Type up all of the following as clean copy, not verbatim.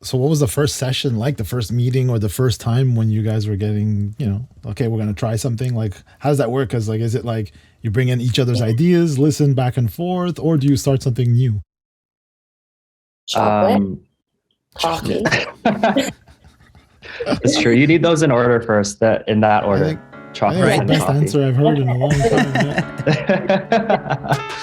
So what was the first session like? The first meeting or the first time when you guys were getting, okay, we're gonna try something. Like, how does that work? Because like, is it like you bring in each other's ideas, listen back and forth, or do you start something new? Chocolate, coffee. It's true. You need those in order first. In that order. Chocolate that's and the best coffee. answer I've heard in a long time.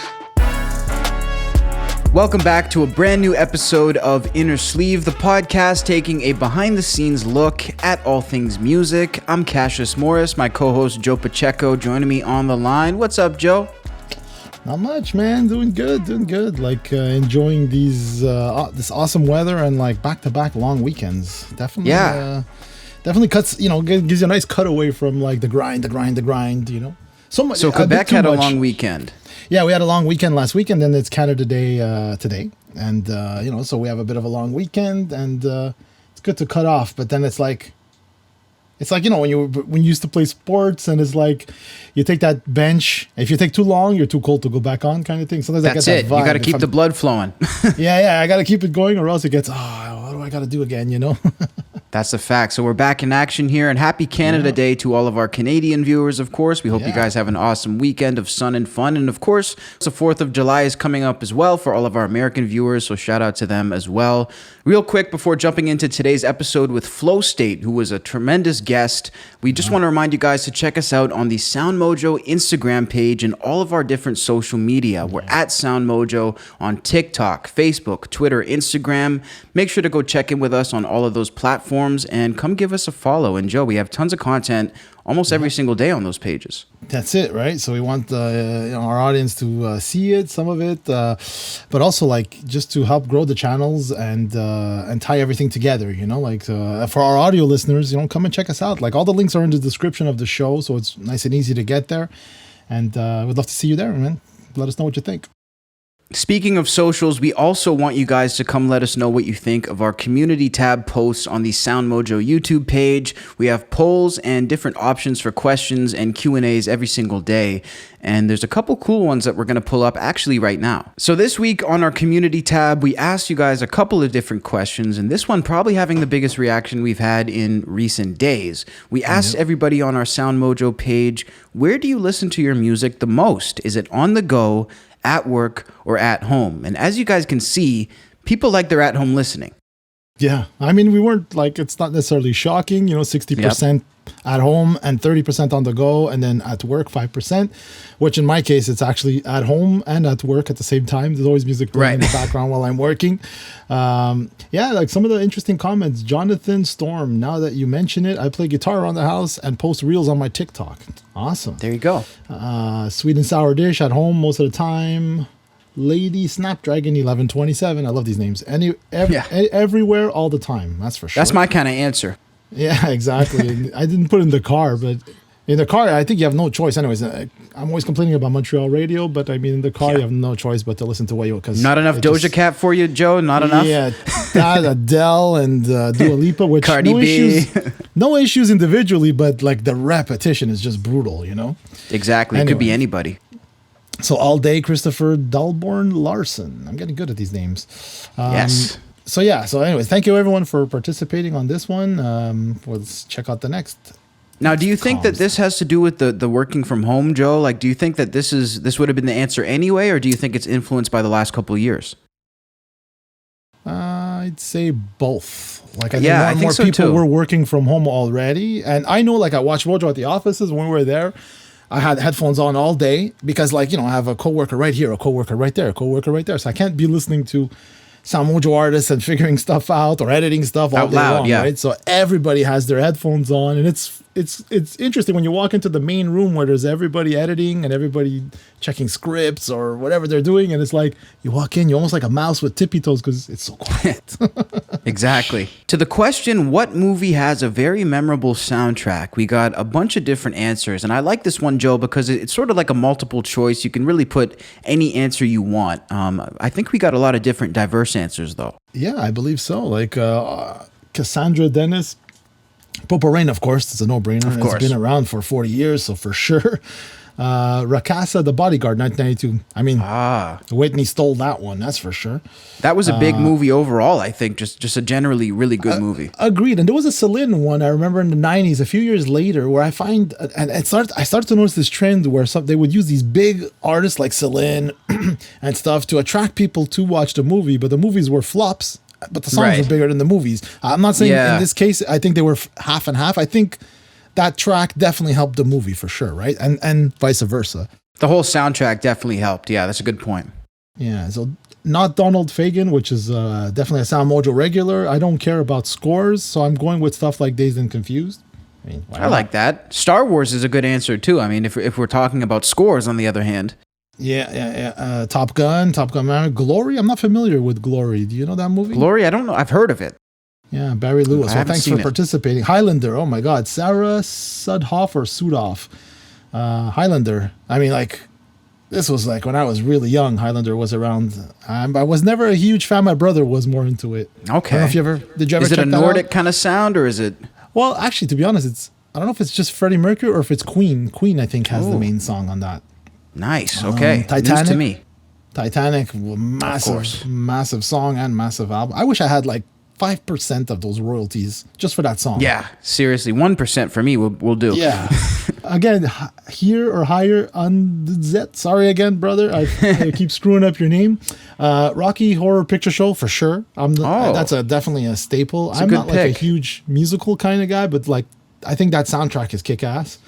Welcome back to a brand new episode of Innersleeve, the podcast taking a behind-the-scenes look at all things music. I'm Cassius Morris, my co-host Joe Pacheco joining me on the line. What's up, Joe? Not much, man. Doing good. Like enjoying these this awesome weather and like back-to-back long weekends. Definitely. Yeah. Definitely cuts. Gives you a nice cutaway from like the grind. So Quebec had a long weekend. Yeah, we had a long weekend last weekend, and it's Canada Day today, and so we have a bit of a long weekend, and it's good to cut off. But then it's like when you used to play sports, and it's like you take that bench. If you take too long, you're too cold to go back on, kind of thing. Sometimes That's I get that vibe. You got to keep the blood flowing. yeah, I got to keep it going, or else it gets. What do I got to do again? That's a fact. So we're back in action here, and happy Canada Day to all of our Canadian viewers, of course. We hope you guys have an awesome weekend of sun and fun. And of course, the 4th of July is coming up as well for all of our American viewers, so shout out to them as well. Real quick, before jumping into today's episode with Flõstate, who was a tremendous guest, we just want to remind you guys to check us out on the SoundMojo Instagram page and all of our different social media. We're at SoundMojo on TikTok, Facebook, Twitter, Instagram. Make sure to go check in with us on all of those platforms and come give us a follow. And Joe, we have tons of content almost every single day on those pages. That's it, right? So we want our audience to see it, some of it, but also like just to help grow the channels and tie everything together. For our audio listeners, come and check us out. Like all the links are in the description of the show, so it's nice and easy to get there. And we'd love to see you there, man. Let us know what you think. Speaking of socials, we also want you guys to come let us know what you think of our community tab posts on the SoundMojo YouTube page. We have polls and different options for questions and Q&As every single day. And there's a couple cool ones that we're going to pull up actually right now. So this week on our community tab, we asked you guys a couple of different questions, and this one probably having the biggest reaction we've had in recent days. We asked everybody on our SoundMojo page, where do you listen to your music the most? Is it on the go, at work, or at home? And as you guys can see, people like their at home listening. Yeah, I mean, we weren't like, it's not necessarily shocking, 60% at home and 30% on the go, and then at work 5%, which in my case, it's actually at home and at work at the same time. There's always music playing in the background while I'm working. Like some of the interesting comments. Jonathan Storm, now that you mention it, I play guitar around the house and post reels on my TikTok. Awesome. There you go. Sweet and sour dish at home most of the time. Lady Snapdragon 1127. I love these names. Everywhere, all the time. That's for sure. That's my kind of answer. Yeah, exactly. I didn't put it in the car, but in the car, I think you have no choice. Anyways, I'm always complaining about Montreal radio, but I mean, in the car, you have no choice but to listen to what you... Not enough Doja Cat for you, Joe? Not enough? Yeah, that, Adele and Dua Lipa, which Cardi B. No issues individually, but like the repetition is just brutal, Exactly. Anyway. It could be anybody. So all day, Christopher Dalborn Larson. I'm getting good at these names. Yes. So anyways, thank you everyone for participating on this one. Let's check out the next. Now, do you think that this has to do with the working from home, Joe? Like, do you think that this would have been the answer anyway, or do you think it's influenced by the last couple of years? I'd say both. Like, I think more people too. were working from home already, and I know, like, I watched Mojo at the offices when we were there. I had headphones on all day because, like, I have a coworker right here, a coworker right there, a coworker right there. So I can't be listening to SoundMojo artists and figuring stuff out or editing stuff all day long, right? So everybody has their headphones on, and it's interesting when you walk into the main room where there's everybody editing and everybody checking scripts or whatever they're doing, and it's like you walk in, you're almost like a mouse with tippy toes because it's so quiet. Exactly. To the question, what movie has a very memorable soundtrack? We got a bunch of different answers, and I like this one, Joe, because it's sort of like a multiple choice. You can really put any answer you want. I think we got a lot of different diverse answers, though. Yeah, I believe so. Like Cassandra Dennis, Purple Rain, of course, it's a no-brainer. It's been around for 40 years, so for sure. Rakasa, The Bodyguard, 1992. I mean, Whitney stole that one, that's for sure. That was a big movie overall, I think. Just a generally really good movie. Agreed. And there was a Celine one I remember in the 90s, a few years later, where I find, and I started to notice this trend where they would use these big artists like Celine and stuff to attract people to watch the movie, but the movies were flops, but the songs were bigger than the movies. I'm not saying in this case, I think they were half and half. I think that track definitely helped the movie for sure, right? And vice versa. The whole soundtrack definitely helped. Yeah, that's a good point. Yeah, so not Donald Fagen, which is definitely a SoundMojo regular. I don't care about scores, so I'm going with stuff like Dazed and Confused. I mean, I like that. Star Wars is a good answer too. I mean, if we're talking about scores, on the other hand. Yeah. Top Gun Maverick. Glory, I'm not familiar with Glory. Do you know that movie? Glory, I don't know. I've heard of it. Yeah, Barry Lewis. Well, thanks for participating. Highlander, oh my God. Sarah Sudoff. Highlander. I mean, like, this was like when I was really young. Highlander was around. I was never a huge fan. My brother was more into it. Okay. I don't know if you ever Is it a Nordic kind of sound, or is it? Well, actually, to be honest, I don't know if it's just Freddie Mercury or if it's Queen. Queen, I think, has the main song on that. Nice. Okay. Titanic. News to me. Titanic, massive song and massive album. I wish I had like 5% of those royalties just for that song. Yeah, seriously, 1% for me will do. Yeah. Again, here or higher on Z. Sorry again, brother. I keep screwing up your name. Rocky Horror Picture Show for sure. That's definitely a staple. I'm not like a huge musical kind of guy, but like I think that soundtrack is kick ass.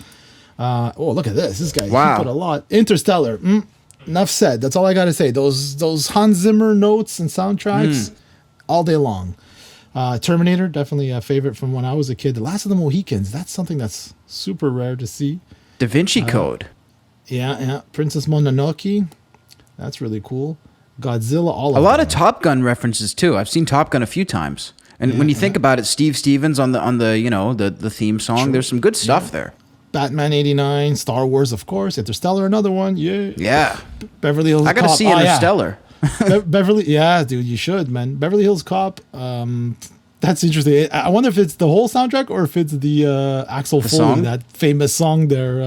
Look at this. This guy he put a lot. Interstellar. Enough said. That's all I got to say. Those Hans Zimmer notes and soundtracks all day long. Terminator, definitely a favorite from when I was a kid. The Last of the Mohicans, that's something that's super rare to see. Da Vinci Code. Yeah. Princess Mononoke, that's really cool. Godzilla, a lot of Top Gun references too. I've seen Top Gun a few times. And when you think about it, Steve Stevens on the theme song, there's some good stuff there. Batman 89, Star Wars, of course, Interstellar, another one. Yeah. Beverly Hills Cop. I got to see Interstellar. Dude, you should, man. Beverly Hills Cop. That's interesting. I wonder if it's the whole soundtrack or if it's the Axel Foley, song? that famous song there.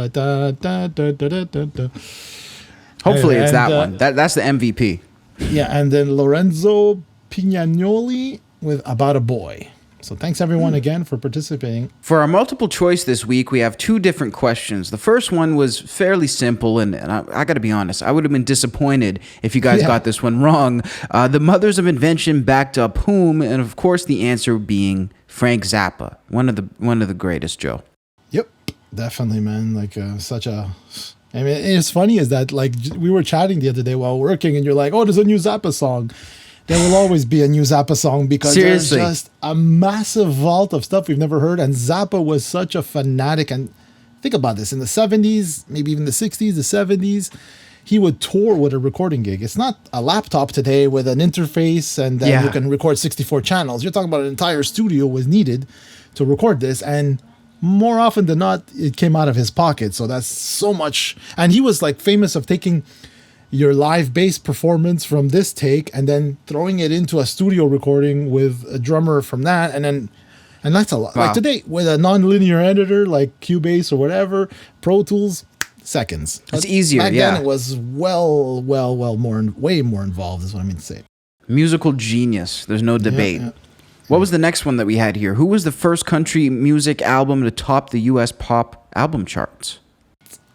Hopefully, it's that one. That's the MVP. Yeah, and then Lorenzo Pignanoli with About a Boy. So thanks everyone again for participating. For our multiple choice this week, we have two different questions. The first one was fairly simple, and I got to be honest, I would have been disappointed if you guys got this one wrong. The mothers of invention backed up whom? And of course, the answer being Frank Zappa, one of the greatest, Joe. Yep, definitely, man. Like such a. I mean, it's funny is that like we were chatting the other day while working, and you're like, "Oh, there's a new Zappa song." There will always be a new Zappa song because there's just a massive vault of stuff we've never heard. And Zappa was such a fanatic. And think about this. In the 70s, maybe even the 60s, the 70s, he would tour with a recording gig. It's not a laptop today with an interface and then you can record 64 channels. You're talking about an entire studio was needed to record this. And more often than not, it came out of his pocket. So that's so much. And he was like famous of taking your live bass performance from this take and then throwing it into a studio recording with a drummer from that. And that's a lot. Wow. Like today with a non-linear editor like Cubase or whatever, Pro Tools, seconds. It's easier. Back then it was way more involved is what I mean to say. Musical genius. There's no debate. Yeah. What was the next one that we had here? Who was the first country music album to top the US pop album charts?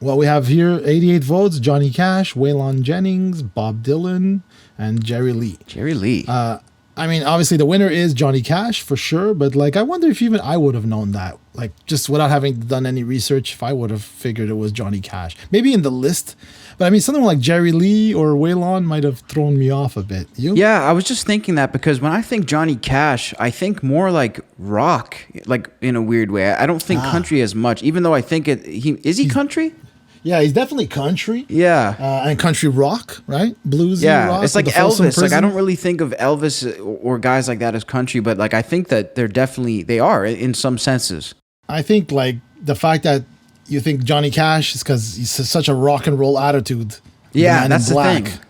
Well, we have here 88 votes, Johnny Cash, Waylon Jennings, Bob Dylan, and Jerry Lee. Jerry Lee. I mean, obviously the winner is Johnny Cash for sure, but like I wonder if even I would have known that. Like just without having done any research, if I would have figured it was Johnny Cash. Maybe in the list, but I mean something like Jerry Lee or Waylon might have thrown me off a bit. You? Yeah, I was just thinking that because when I think Johnny Cash, I think more like rock, like in a weird way. I don't think country as much, even though I think is he country? Yeah, he's definitely country. Yeah. And country rock, right? Bluesy rock. It's like Elvis. Like I don't really think of Elvis or guys like that as country, but like I think that they are in some senses. I think like the fact that you think Johnny Cash is because he's such a rock and roll attitude. Yeah, that's the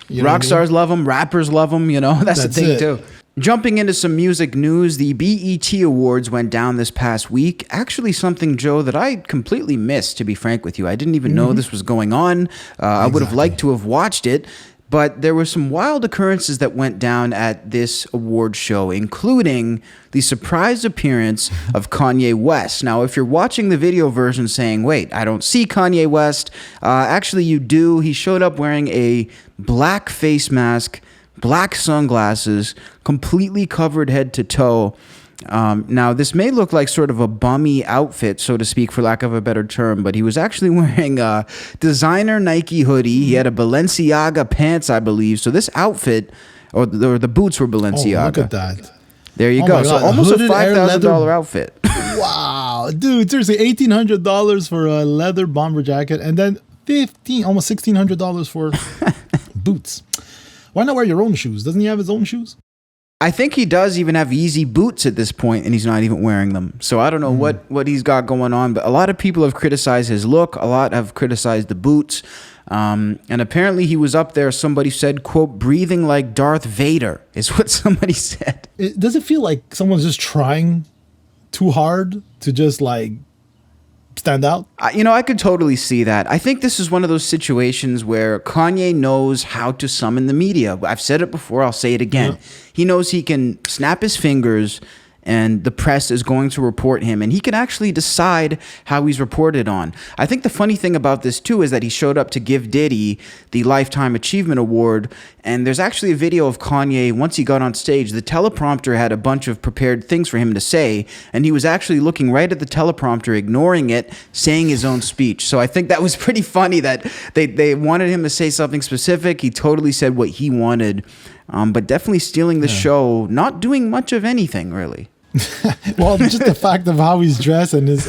thing. Rock stars love him, rappers love him, that's the thing too. Jumping into some music news, the BET Awards went down this past week. Actually, something, Joe, that I completely missed, to be frank with you. I didn't even know this was going on. I would have liked to have watched it, but there were some wild occurrences that went down at this award show, including the surprise appearance of Kanye West. Now, if you're watching the video version saying, wait, I don't see Kanye West, actually you do. He showed up wearing a black face mask, black sunglasses, completely covered head to toe. Now, this may look like sort of a bummy outfit, so to speak, for lack of a better term, but he was actually wearing a designer Nike hoodie. He had a Balenciaga pants, I believe. So this outfit, or the boots were Balenciaga. Oh, look at that. There you go. So almost a $5,000 outfit. Wow. Dude, seriously, $1,800 for a leather bomber jacket, and then almost $1,600 for boots. Why not wear your own shoes? Doesn't he have his own shoes? I think he does even have Yeezy boots at this point, and he's not even wearing them. So I don't know what he's got going on, but a lot of people have criticized his look. A lot have criticized the boots. And apparently he was up there, somebody said, quote, breathing like Darth Vader, is what somebody said. Does it feel like someone's just trying too hard to just like stand out? I could totally see that. I think this is one of those situations where Kanye knows how to summon the media. I've said it before, I'll say it again. Yeah. He knows he can snap his fingers and the press is going to report him, and he can actually decide how he's reported on. I think the funny thing about this too is that he showed up to give Diddy the Lifetime Achievement Award, and there's actually a video of Kanye. Once he got on stage, the teleprompter had a bunch of prepared things for him to say, and he was actually looking right at the teleprompter, ignoring it, saying his own speech. So I think that was pretty funny that they wanted him to say something specific. He totally said what he wanted, but definitely stealing the show, not doing much of anything really. Well, just the fact of how he's dressed and his,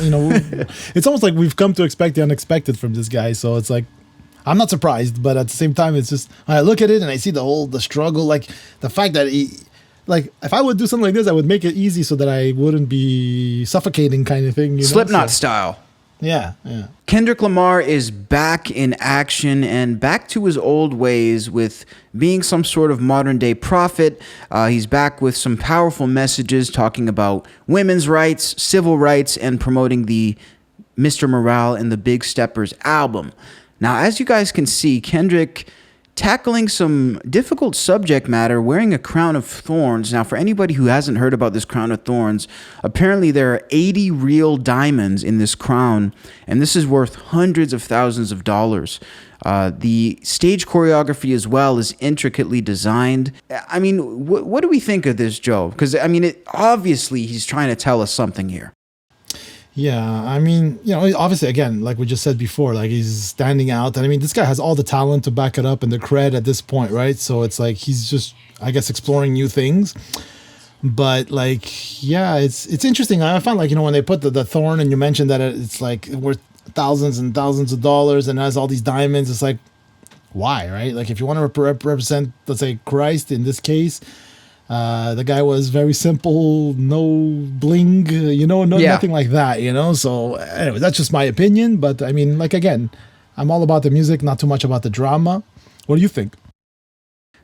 it's almost like we've come to expect the unexpected from this guy. So it's like, I'm not surprised, but at the same time, it's just, I look at it and I see the struggle, like the fact that if I would do something like this, I would make it easy so that I wouldn't be suffocating kind of thing. Slipknot style. Yeah. Kendrick Lamar is back in action and back to his old ways with being some sort of modern day prophet. He's back with some powerful messages talking about women's rights, civil rights, and promoting the Mr. Morale and the Big Steppers album. Now, as you guys can see, Kendrick tackling some difficult subject matter, wearing a crown of thorns. Now, for anybody who hasn't heard about this crown of thorns, apparently there are 80 real diamonds in this crown, and this is worth hundreds of thousands of dollars. The stage choreography as well is intricately designed. I mean, what do we think of this, Joe? Because, obviously he's trying to tell us something here. Yeah, obviously, again, like we just said before, like he's standing out. And this guy has all the talent to back it up and the cred at this point, right? So it's like he's just, I guess, exploring new things. But it's interesting. I found when they put the thorn and you mentioned that it's like worth thousands and thousands of dollars and has all these diamonds, it's like, why, right? Like if you want to represent, let's say, Christ in this case, the guy was very simple, no bling, nothing like that, So anyway, that's just my opinion. But again, I'm all about the music, not too much about the drama. What do you think?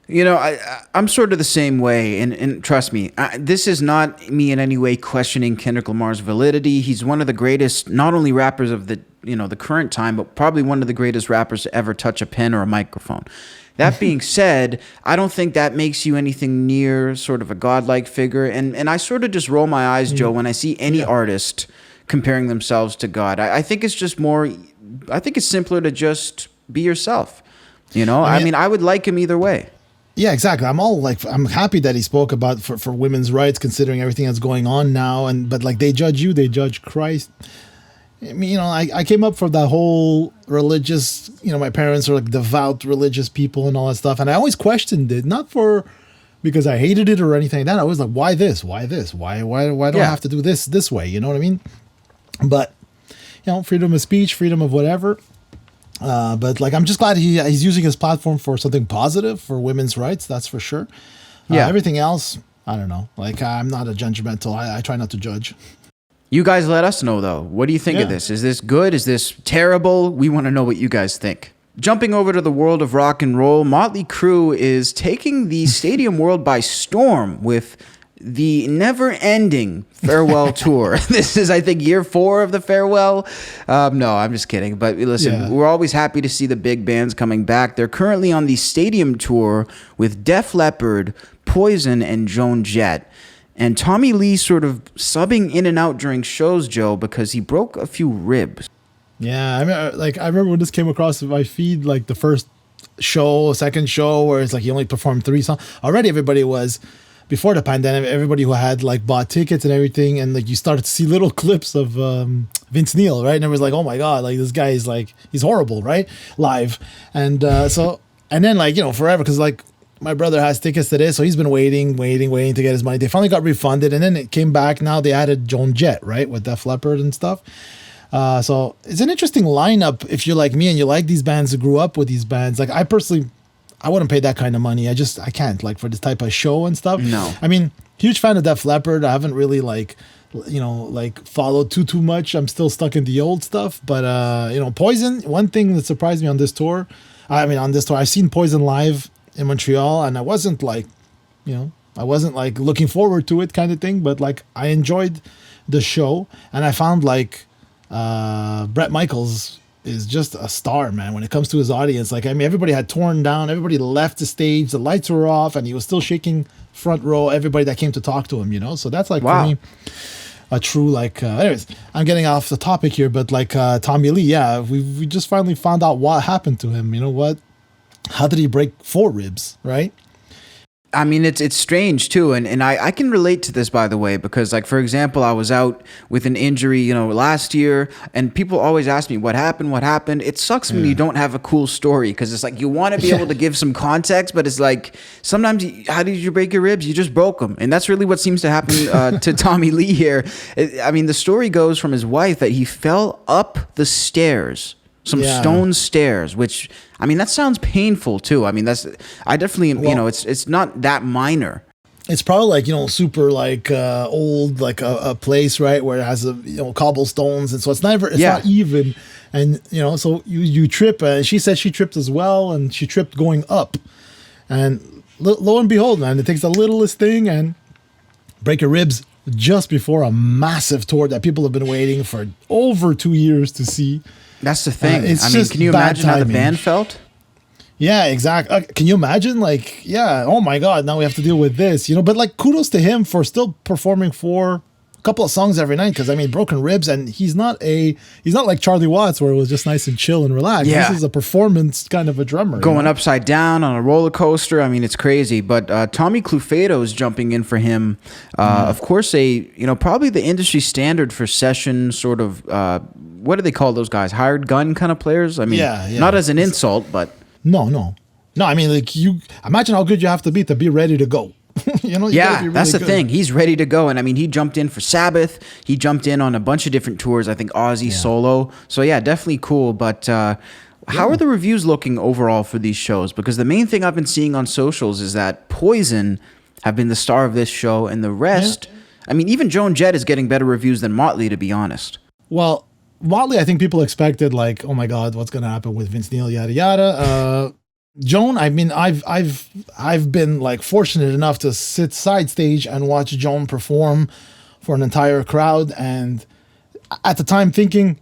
I'm sort of the same way, and trust me, this is not me in any way questioning Kendrick Lamar's validity. He's one of the greatest, not only rappers of the current time, but probably one of the greatest rappers to ever touch a pen or a microphone. That being said, I don't think that makes you anything near sort of a godlike figure. And I sort of just roll my eyes, Joe, when I see any artist comparing themselves to God. I think it's just I think it's simpler to just be yourself. I would like him either way. Yeah, exactly. I'm happy that he spoke about for women's rights, considering everything that's going on now. But they judge you, they judge Christ. I came up from that whole religious, my parents are devout religious people and all that stuff. And I always questioned it, not because I hated it or anything like that. I was like, why this? Why this? Why do I have to do this way? You know what I mean? But, freedom of speech, freedom of whatever. But I'm just glad he's using his platform for something positive for women's rights. That's for sure. Everything else, I don't know. I'm not a judgmental. I try not to judge. You guys let us know, though. What do you think of this? Is this good? Is this terrible? We want to know what you guys think. Jumping over to the world of rock and roll, Motley Crue is taking the stadium world by storm with the never-ending farewell tour. This is, I think, year 4 of the farewell. No, I'm just kidding. But listen, we're always happy to see the big bands coming back. They're currently on the stadium tour with Def Leppard, Poison, and Joan Jett. And Tommy Lee sort of subbing in and out during shows, Joe, because he broke a few ribs. Yeah, I remember when this came across my feed, like the first show, second show, where it's like he only performed 3 songs. Already everybody was, before the pandemic, everybody who had like bought tickets and everything, and like you started to see little clips of Vince Neil, right? And it was like, oh my God, like this guy is like, he's horrible, right? Live. And and then like, forever, because like my brother has tickets to this, so he's been waiting to get his money. They finally got refunded, and then it came back. Now they added Joan Jett, right, with Def Leppard and stuff. So it's an interesting lineup if you're like me and you like these bands, who grew up with these bands. Like I personally, I wouldn't pay that kind of money. I can't, like, for this type of show and stuff. No. I mean, huge fan of Def Leppard. I haven't really followed too much. I'm still stuck in the old stuff. But Poison, one thing that surprised me on this tour, I've seen Poison live in Montreal, and I wasn't like looking forward to it kind of thing, but like I enjoyed the show, and I found like Bret Michaels is just a star, man, when it comes to his audience. Like, I mean, everybody had torn down, everybody left the stage, the lights were off, and he was still shaking front row everybody that came to talk to him, so that's like, wow, for me a true, like, anyways, I'm getting off the topic here, but like Tommy Lee, we just finally found out what happened to him. How did he break 4 ribs, right? I mean, it's strange too, and I can relate to this, by the way, because like, for example, I was out with an injury, last year, and people always ask me what happened. It sucks when you don't have a cool story, because it's like you want to be able to give some context, but it's like sometimes how did you break your ribs? You just broke them, and that's really what seems to happen to Tommy Lee here. The story goes from his wife that he fell up the stairs. Some stone stairs, which, that sounds painful too. I definitely, it's not that minor. It's probably like, super like old, like a place, right, where it has cobblestones, and so it's not even, and so you trip, and she said she tripped as well, and she tripped going up, and lo and behold, man, it takes the littlest thing and break your ribs just before a massive tour that people have been waiting for over 2 years to see. That's the thing. Can you imagine how the band felt? Yeah, exactly. Can you imagine? Like, oh my God, now we have to deal with this, But like, kudos to him for still performing for a couple of songs every night, because broken ribs, and he's not like Charlie Watts, where it was just nice and chill and relaxed. Yeah. This is a performance kind of a drummer. Going upside down on a roller coaster. It's crazy. But Tommy Clufado is jumping in for him. Of course, probably the industry standard for session sort of, what do they call those guys? Hired gun kind of players? Not as an insult, but... No. Like, you imagine how good you have to be ready to go. Really that's the thing. He's ready to go. And he jumped in for Sabbath. He jumped in on a bunch of different tours. I think Ozzy solo. So definitely cool. But how are the reviews looking overall for these shows? Because the main thing I've been seeing on socials is that Poison have been the star of this show, and the rest, even Joan Jett is getting better reviews than Motley, to be honest. Well, Motley, I think people expected, like, oh my God, what's going to happen with Vince Neil, yada yada. Joan, I've been like fortunate enough to sit side stage and watch Joan perform for an entire crowd, and at the time thinking,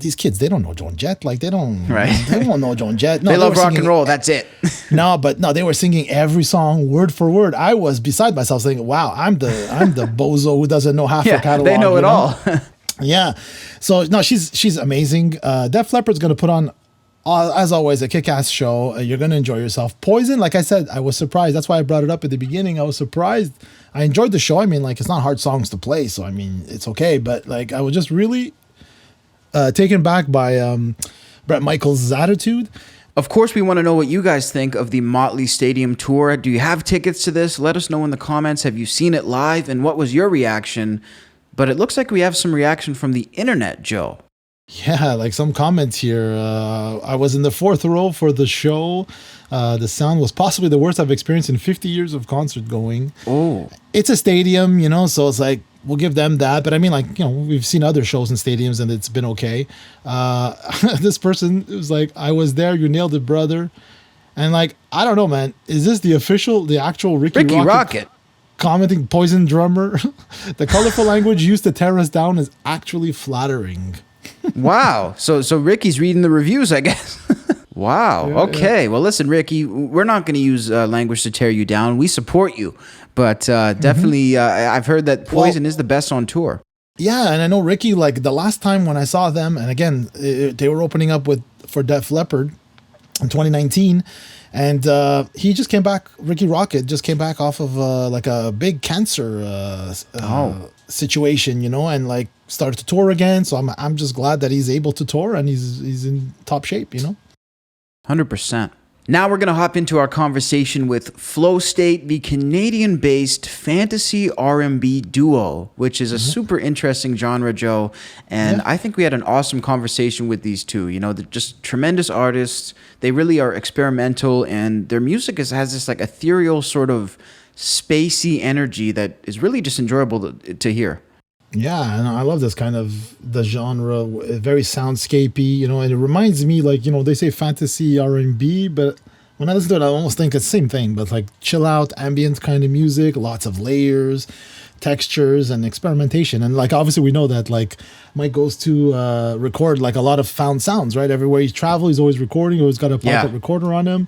these kids, they don't know Joan Jett. Like, they won't know Joan Jett. No, they love rock and roll. That's it. But they were singing every song word for word. I was beside myself thinking, wow, I'm the bozo who doesn't know half the catalog. They know it all. Yeah. So no, she's amazing. Def Leppard's going to put on, as always, a kick-ass show. You're going to enjoy yourself. Poison, like I said, I was surprised. That's why I brought it up at the beginning. I was surprised. I enjoyed the show. Like, it's not hard songs to play, so it's okay. But like, I was just really taken back by Bret Michaels' attitude. Of course, we want to know what you guys think of the Motley Stadium tour. Do you have tickets to this? Let us know in the comments. Have you seen it live? And what was your reaction? But it looks like we have some reaction from the internet, Joe. Yeah, like some comments here. I was in the 4th row for the show. The sound was possibly the worst I've experienced in 50 years of concert going. Oh. It's a stadium, so it's like we'll give them that. But I mean, like, we've seen other shows in stadiums and it's been okay. This person was like, I was there, you nailed it, brother. And like, I don't know, man. Is this the actual Ricky Rocket commenting Poison drummer? The colorful language used to tear us down is actually flattering. Wow. So Ricky's reading the reviews, I guess. Wow. Yeah, okay. Yeah. Well, listen, Ricky, we're not going to use language to tear you down. We support you. But definitely, I've heard that Poison is the best on tour. Yeah, and I know Ricky, like the last time when I saw them, and again, they were opening up for Def Leppard in 2019, and he just came back. Ricky Rocket just came back off of like a big cancer situation, and like started to tour again. So I'm just glad that he's able to tour and he's in top shape, 100%. Now we're going to hop into our conversation with Flõstate, the Canadian-based fantasy R&B duo, which is a super interesting genre, Joe. And I think we had an awesome conversation with these two. They're just tremendous artists. They really are experimental, and their music has this like ethereal sort of spacey energy that is really just enjoyable to hear. Yeah, and I love this kind of the genre, very soundscapey, and it reminds me, like, they say fantasy R&B, but when I listen to it, I almost think it's the same thing, but like chill out, ambient kind of music, lots of layers, textures, and experimentation. And like, obviously we know that like Mike goes to record like a lot of found sounds, right? Everywhere he travels, he's always recording, always got a pocket recorder on him.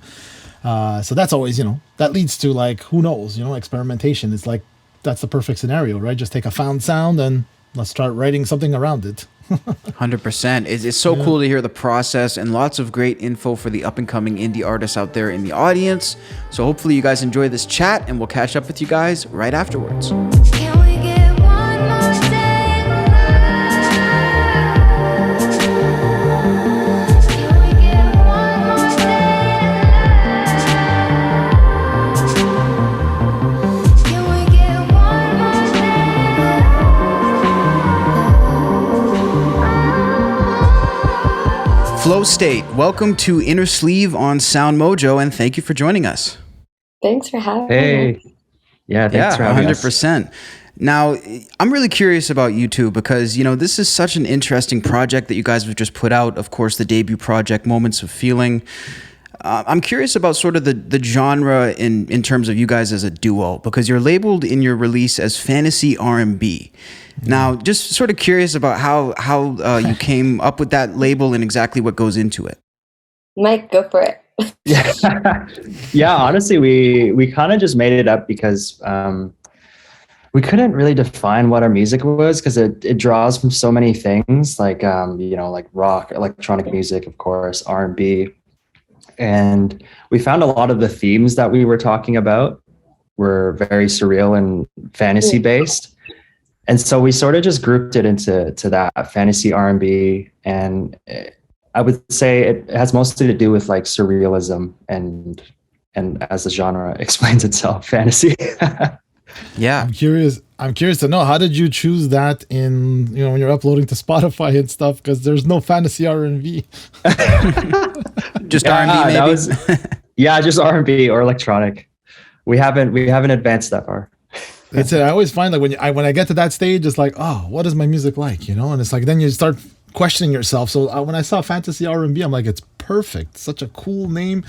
So that's always, that leads to like, who knows, experimentation. It's like, that's the perfect scenario, right? Just take a found sound and let's start writing something around it. 100%. It's so cool to hear the process and lots of great info for the up-and-coming indie artists out there in the audience. So hopefully you guys enjoy this chat, and we'll catch up with you guys right afterwards. Can we get one more day? Flõstate, welcome to Innersleeve on SoundMojo, and thank you for joining us. Thanks for having me. Hey. Yeah, thanks for having 100%. us. Now, I'm really curious about you two because, this is such an interesting project that you guys have just put out. Of course, the debut project, Moments of Feeling. I'm curious about sort of the genre in terms of you guys as a duo, because you're labeled in your release as fantasy R&B. Now, just sort of curious about how you came up with that label and exactly what goes into it. Mike, go for it. Yeah, honestly, we kind of just made it up because we couldn't really define what our music was, because it draws from so many things, like like rock, electronic music, of course, R&B. And we found a lot of the themes that we were talking about were very surreal and fantasy based. And so we sort of just grouped it into that fantasy R&B. And I would say it has mostly to do with like surrealism and as the genre explains itself, fantasy. Yeah. I'm curious to know, how did you choose that in, when you're uploading to Spotify and stuff, because there's no fantasy R&B. Just R&B maybe? Just R&B or electronic. We haven't advanced that far. That's it. I always find like when I get to that stage, it's like, oh, what is my music like? And it's like, then you start questioning yourself. So when I saw fantasy R&B, I'm like, it's perfect. Such a cool name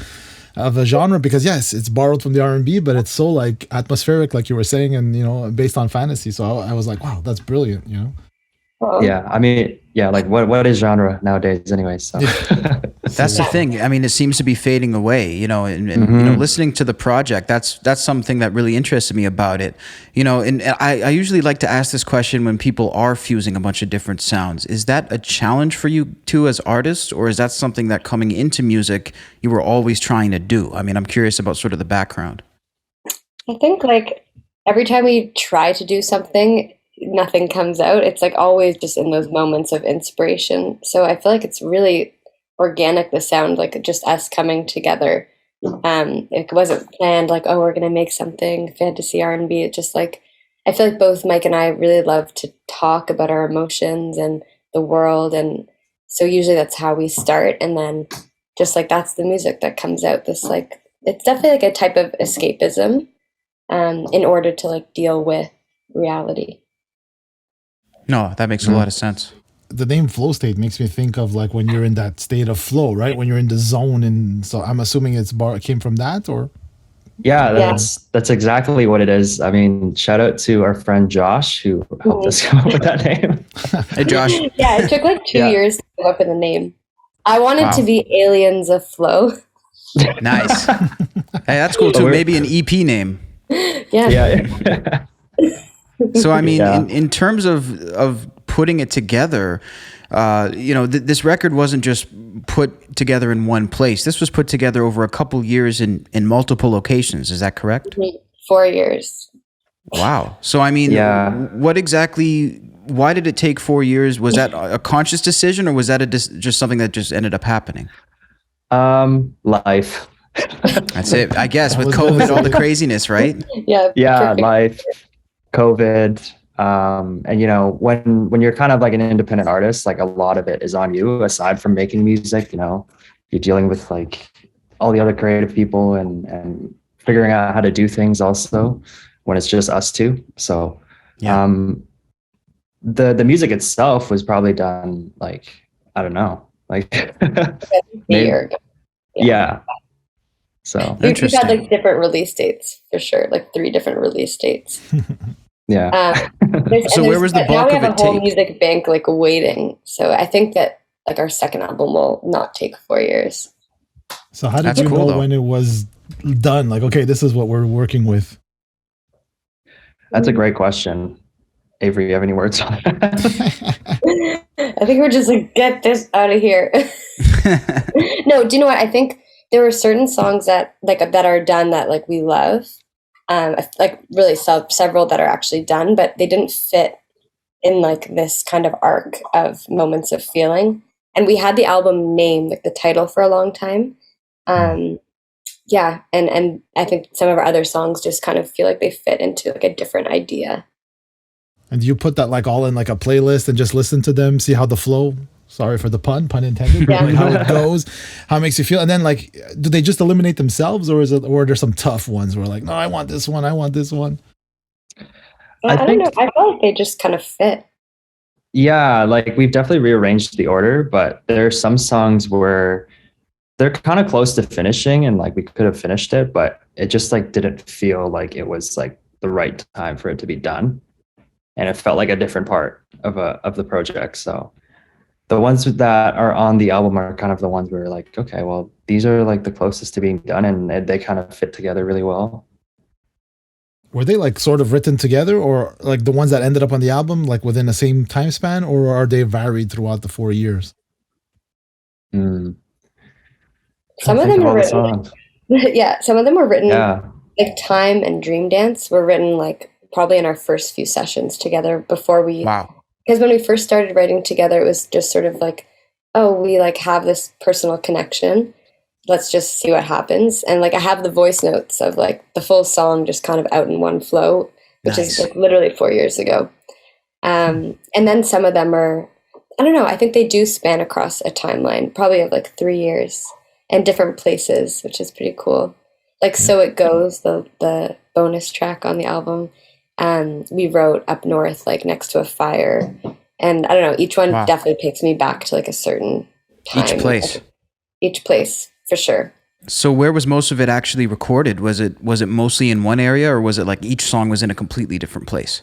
of a genre, because yes, it's borrowed from the R&B, but it's so like atmospheric, like you were saying, and based on fantasy. So I was like, wow, that's brilliant. Yeah, I mean, like what is genre nowadays anyway? So that's the thing. I mean, it seems to be fading away, and listening to the project, that's something that really interested me about it. And I usually like to ask this question when people are fusing a bunch of different sounds. Is that a challenge for you two as artists, or is that something that coming into music you were always trying to do? I mean, I'm curious about sort of the background. I think like every time we try to do something, nothing comes out. It's like always just in those moments of inspiration. So I feel like it's really organic, the sound, like just us coming together. It wasn't planned like, oh, we're going to make something fantasy R&B. It just like, I feel like both Mike and I really love to talk about our emotions and the world. And so usually that's how we start. And then just like, that's the music that comes out. This like, it's definitely like a type of escapism in order to like deal with reality. No, that makes a lot of sense. The name flow state makes me think of like when you're in that state of flow, right? When you're in the zone, and so I'm assuming came from that, or Yeah, that's exactly what it is. I mean, shout out to our friend Josh who helped us come up with that name. Hey, Josh. Yeah, it took like 2 years to come up with a name. I wanted to be Aliens of Flow. Nice. Hey, that's cool too. Maybe an EP name. Yeah. So I mean, in terms of putting it together, this record wasn't just put together in one place. This was put together over a couple years in multiple locations. Is that correct? 4 years. Wow. So I mean, why did it take 4 years? Was that a conscious decision, or was that just something that just ended up happening? Life. That's it. I guess with COVID, all the craziness, right? Yeah. Life, COVID. And when you're kind of like an independent artist, like a lot of it is on you aside from making music. You're dealing with like all the other creative people and figuring out how to do things also when it's just us two. So the music itself was probably done like, I don't know, like a year ago. Yeah. So we've had like different release dates for sure, like 3 different release dates. Yeah. So where was the bulk of it? Now we have a whole music bank like waiting. So I think that like our second album will not take 4 years. So how did you know when it was done? Like, okay, this is what we're working with. That's a great question. Avery, you have any words on it? I think we're just like, get this out of here. No, do you know what? I think there were certain songs that are done that like we love. Like really several that are actually done, but they didn't fit in like this kind of arc of moments of feeling. And we had the album name, like the title, for a long time. And I think some of our other songs just kind of feel like they fit into like a different idea. And do you put that like all in like a playlist and just listen to them, see how the flow, sorry for the pun intended, like how it goes, how it makes you feel? And then like, do they just eliminate themselves, or are there some tough ones where like, no, I want this one. I don't know. I feel like they just kind of fit. Yeah, like we've definitely rearranged the order, but there are some songs where they're kind of close to finishing and like we could have finished it, but it just like didn't feel like it was like the right time for it to be done. And it felt like a different part of the project. So the ones that are on the album are kind of the ones where we're like, okay, well, these are like the closest to being done, and they kind of fit together really well. Were they like sort of written together, or like the ones that ended up on the album, like within the same time span, or are they varied throughout the 4 years? Some of them are written. Some of them were written. Like Time and Dream Dance were written like probably in our first few sessions together before we. Wow. Because when we first started writing together, it was just sort of like, oh, we like have this personal connection. Let's just see what happens. And like I have the voice notes of like the full song just kind of out in one flow, which is like literally 4 years ago. And then some of them are, I don't know, I think they do span across a timeline, probably of like 3 years and different places, which is pretty cool. Like So It Goes, the bonus track on the album. We wrote up north, like next to a fire, and I don't know. Each one definitely takes me back to like a certain time. Each place for sure. So where was most of it actually recorded? Was it mostly in one area, or was it like each song was in a completely different place?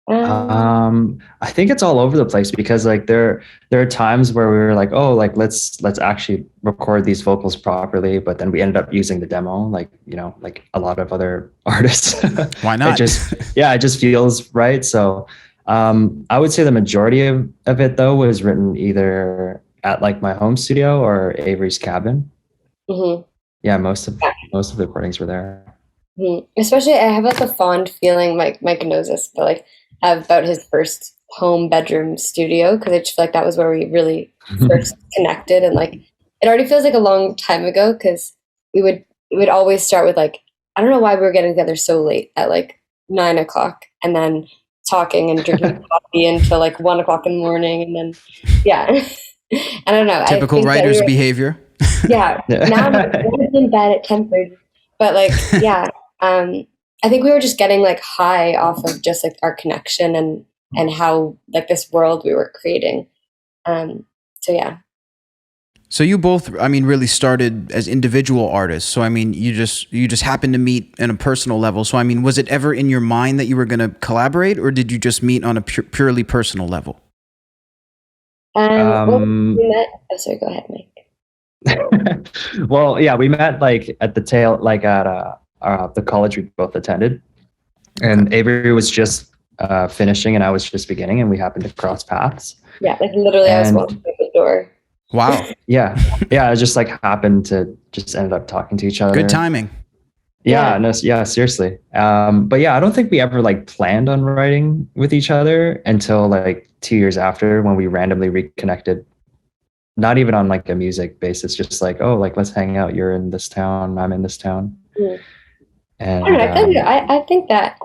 I think it's all over the place because like there are times where we were like, oh, like let's actually record these vocals properly, but then we ended up using the demo, like like a lot of other artists. Why not? it just feels right. So I would say the majority of it though was written either at like my home studio or Avery's cabin. Mm-hmm. Yeah, most of the recordings were there. Mm-hmm. Especially, I have like a fond feeling, Mike knows this, but like about his first home bedroom studio, because I just feel like that was where we really first connected, and like it already feels like a long time ago because we would always start with like, I don't know why we were getting together so late at like 9 o'clock and then talking and drinking coffee until like 1 o'clock in the morning, and then I don't know, typical writer's behavior. Now I'm in bed at 10:30, but like I think we were just getting like high off of just like our connection and and how like this world we were creating. So yeah. So you both, I mean, really started as individual artists. So I mean, you just happened to meet in a personal level. So I mean, was it ever in your mind that you were going to collaborate, or did you just meet on a purely personal level? Well, we met. Oh, sorry. Go ahead, Mike. Well, yeah, we met like at the tail, like at the college we both attended, and Avery was just finishing, and I was just beginning, and we happened to cross paths. Yeah, like literally, I was walking through the door. Wow. Yeah, it just like happened to just ended up talking to each other. Good timing. Yeah, no, yeah, seriously. But yeah, I don't think we ever like planned on writing with each other until like 2 years after, when we randomly reconnected. Not even on like a music basis, just like, oh, like let's hang out. You're in this town, I'm in this town. Mm. And I think that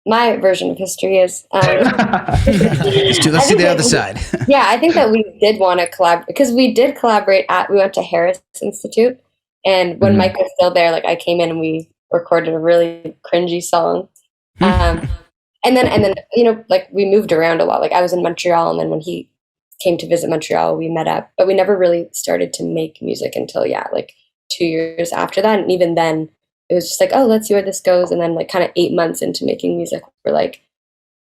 my version of history is. Let's see the other side. Yeah, I think that we did want to collaborate, because we did collaborate we went to Harris Institute, and when Mike was still there, like I came in and we recorded a really cringy song. And then you know, like we moved around a lot. Like I was in Montreal, and then when he came to visit Montreal, we met up, but we never really started to make music until like 2 years after that. And even then it was just like, oh, let's see where this goes. And then like kind of 8 months into making music, we're like,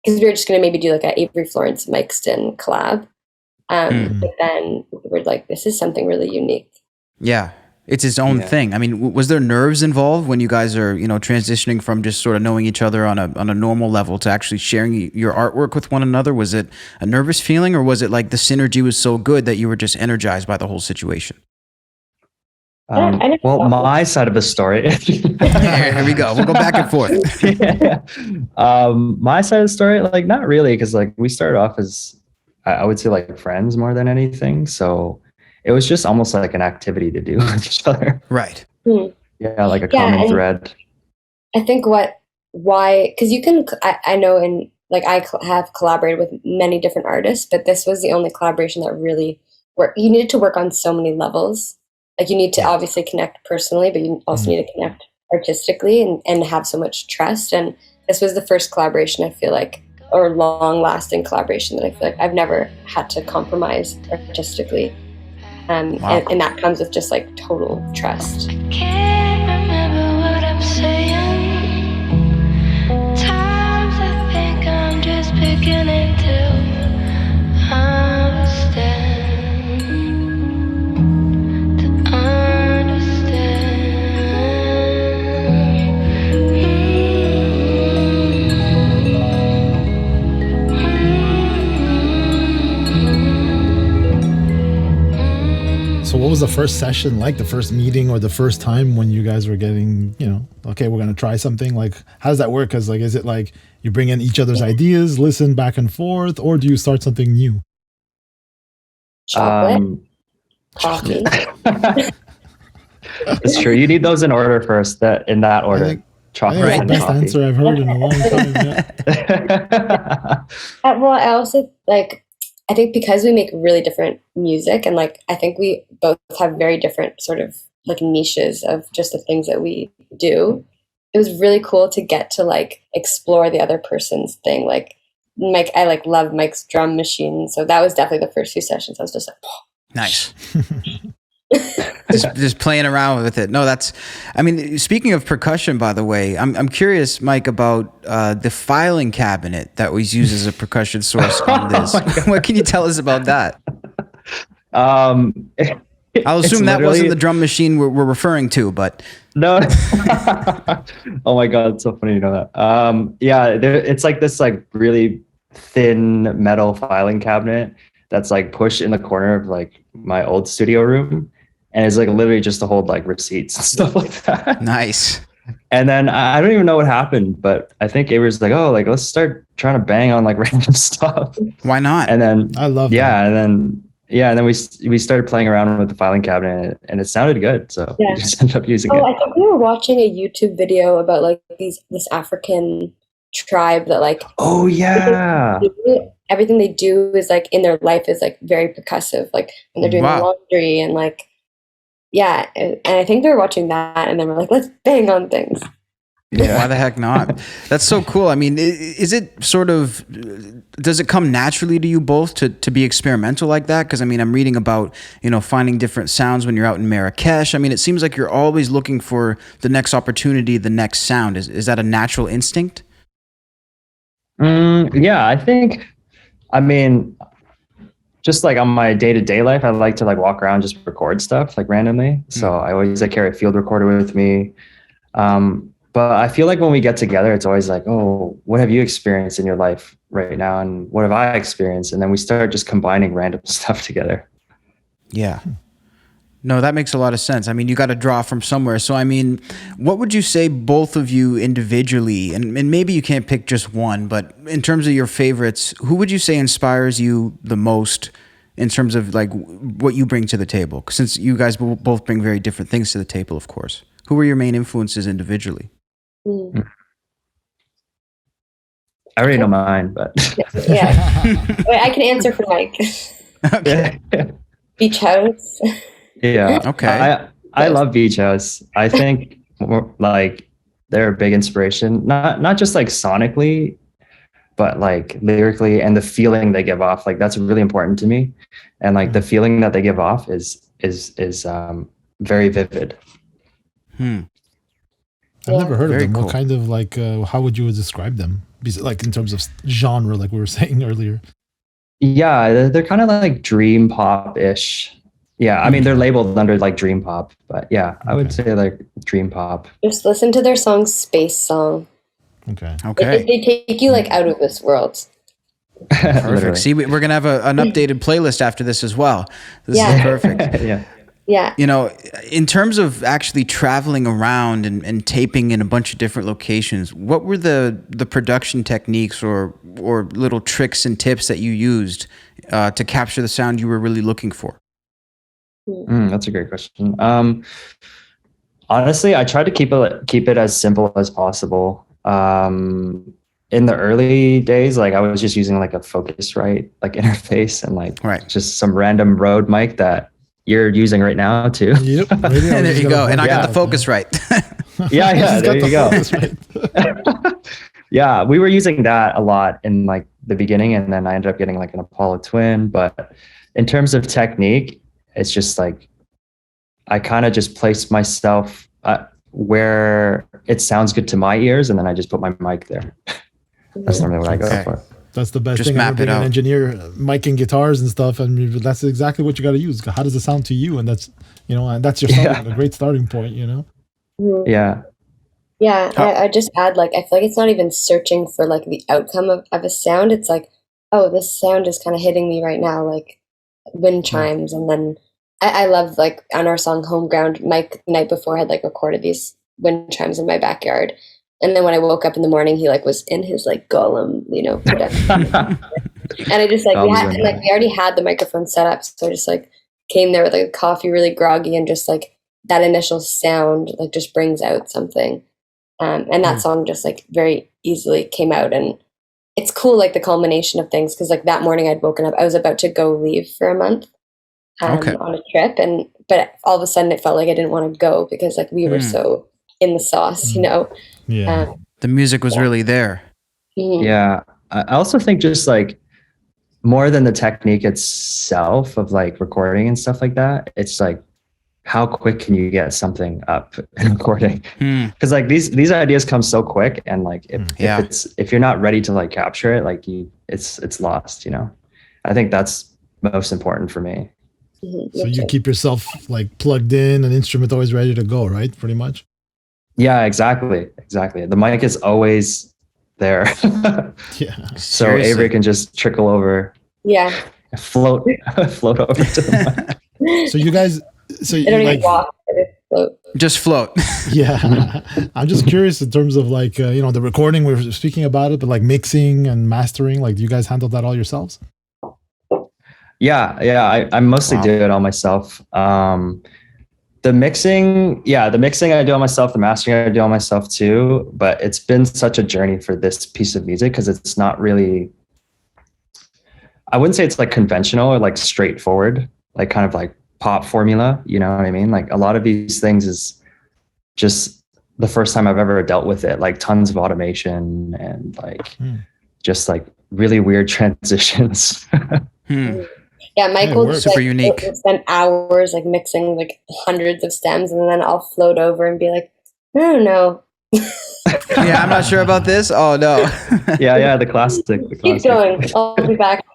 because we were just going to maybe do like a Avery Florence MKSTN collab. But then we're like, this is something really unique. Yeah. It's his own thing. I mean, was there nerves involved when you guys are, you know, transitioning from just sort of knowing each other on a normal level to actually sharing your artwork with one another? Was it a nervous feeling, or was it like the synergy was so good that you were just energized by the whole situation? Well, my side of the story. Here we go. We'll go back and forth. My side of the story, like not really, because like we started off as, I would say, like friends more than anything. So it was just almost like an activity to do with each other. Right. Yeah, like a common thread. I think because you can, I know in, like I have collaborated with many different artists, but this was the only collaboration that really you needed to work on so many levels. Like you need to obviously connect personally, but you also need to connect artistically and have so much trust. And this was the first collaboration, I feel like, or long lasting collaboration that I feel like I've never had to compromise artistically. And that comes with just like total trust. Can't remember what I'm saying. Times I think I'm just beginning to understand. So what was the first session like, the first meeting or the first time when you guys were getting, you know, okay, we're going to try something? Like, how does that work? Because like, is it like you bring in each other's ideas, listen back and forth, or do you start something new? Chocolate. Coffee. It's true. You need those in order first, in that order. Chocolate that's and the best coffee. answer I've heard in a long time. Yeah. Well, I also I think because we make really different music, and like I think we both have very different sort of like niches of just the things that we do. It was really cool to get to like explore the other person's thing. Like Mike, I like love Mike's drum machine, so that was definitely the first few sessions. I was just like, nice. just playing around with it. No, I mean, speaking of percussion, by the way, I'm curious, Mike, about the filing cabinet that was used as a percussion source on this. What can you tell us about that? I'll assume that wasn't the drum machine we're referring to, but no. Oh my God, it's so funny you know that. It's like this like really thin metal filing cabinet that's like pushed in the corner of like my old studio room, and it's like literally just to hold like receipts and stuff like that. Nice. And then I don't even know what happened, but I think Avery's like, oh, like let's start trying to bang on like random stuff. Why not? And then I love that. And then we started playing around with the filing cabinet, and it sounded good, so we just ended up using it. I think we were watching a YouTube video about like this African tribe that like everything they do is like in their life is like very percussive, like when they're doing laundry and like and I think they were watching that, and then we're like, let's bang on things. Why the heck not? That's so cool. I mean, is it sort of, does it come naturally to you both to be experimental like that? Because I mean, I'm reading about, finding different sounds when you're out in Marrakesh. I mean, it seems like you're always looking for the next opportunity, the next sound. Is that a natural instinct? Yeah, I mean, just like on my day-to-day life, I like to like walk around, just record stuff like randomly. So I always carry a field recorder with me. But I feel like when we get together, it's always like, oh, what have you experienced in your life right now? And what have I experienced? And then we start just combining random stuff together. Yeah. No, that makes a lot of sense. I mean, you got to draw from somewhere. So, I mean, what would you say both of you individually, and maybe you can't pick just one, but in terms of your favorites, who would you say inspires you the most in terms of like what you bring to the table? Since you guys both bring very different things to the table, of course. Who are your main influences individually? I already know mine, but Yeah. Wait, I can answer for Mike. Okay. Beach House. Yeah. Okay. I love Beach House. I think like they're a big inspiration, not just like sonically, but like lyrically, and the feeling they give off. Like that's really important to me. And like the feeling that they give off is very vivid. I've never heard of Very them. cool. What kind of like, how would you describe them? Like in terms of genre, like we were saying earlier. Yeah, they're kind of like dream pop-ish. Yeah, I mean, they're labeled under like dream pop, but yeah, I would say like dream pop. Just listen to their song Space Song. Okay. Okay. They take you like out of this world. Perfect. See, we're going to have an updated playlist after this as well. This Yeah. is perfect. Yeah. Yeah. In terms of actually traveling around and taping in a bunch of different locations, what were the production techniques or little tricks and tips that you used to capture the sound you were really looking for? That's a great question. Honestly, I tried to keep it as simple as possible. In the early days, like I was just using like a Focusrite like interface and like just some random Rode mic that you're using right now too. Yep. There you go. And I got the focus right. Yeah. There you go. Yeah, we were using that a lot in like the beginning, and then I ended up getting like an Impala Twin. But in terms of technique, it's just like I kind of just place myself where it sounds good to my ears, and then I just put my mic there. That's normally what I go for. That's the best Just thing. map it out. An engineer micing guitars and stuff, and that's exactly what you got to use. How does it sound to you? And that's and that's your starting, a great starting point. Yeah. Yeah, I just add like I feel like it's not even searching for like the outcome of a sound. It's like, oh, this sound is kind of hitting me right now, like wind chimes. And then I love like on our song Homeground, Mike the night before had like recorded these wind chimes in my backyard. And then when I woke up in the morning, he like was in his like Gollum, production. And I just like we already had the microphone set up, so I just like came there with like a coffee, really groggy, and just like that initial sound like just brings out something. And that song just like very easily came out, and it's cool like the culmination of things, because like that morning I'd woken up, I was about to go leave for a month on a trip, but all of a sudden it felt like I didn't want to go because like we were so in the sauce, Yeah. The music was really there. Yeah. I also think just like more than the technique itself of like recording and stuff like that, it's like how quick can you get something up in recording? Because like these ideas come so quick, and like if you're not ready to like capture it, like it's lost. I think that's most important for me. So you keep yourself like plugged in, an instrument always ready to go, right? Pretty much. Yeah, exactly. The mic is always there. Yeah. So Seriously. Avery can just trickle over. Yeah. Float over to the mic. So you guys, I don't even walk. I just float. Just float. Yeah. I'm just curious in terms of like, the recording, we were speaking about it, but like mixing and mastering, like do you guys handle that all yourselves? Yeah. I mostly do it all myself. The mixing I do on myself, the mastering I do on myself too, but it's been such a journey for this piece of music because it's not really, I wouldn't say it's like conventional or like straightforward, like kind of like pop formula, you know what I mean? Like a lot of these things is just the first time I've ever dealt with it, like tons of automation and like just like really weird transitions. Yeah, Michael just super like unique. will spend hours like mixing like hundreds of stems, and then I'll float over and be like, I don't know. Yeah, I'm not sure about this. Oh no. Yeah, the classic. Keep going. I'll be back.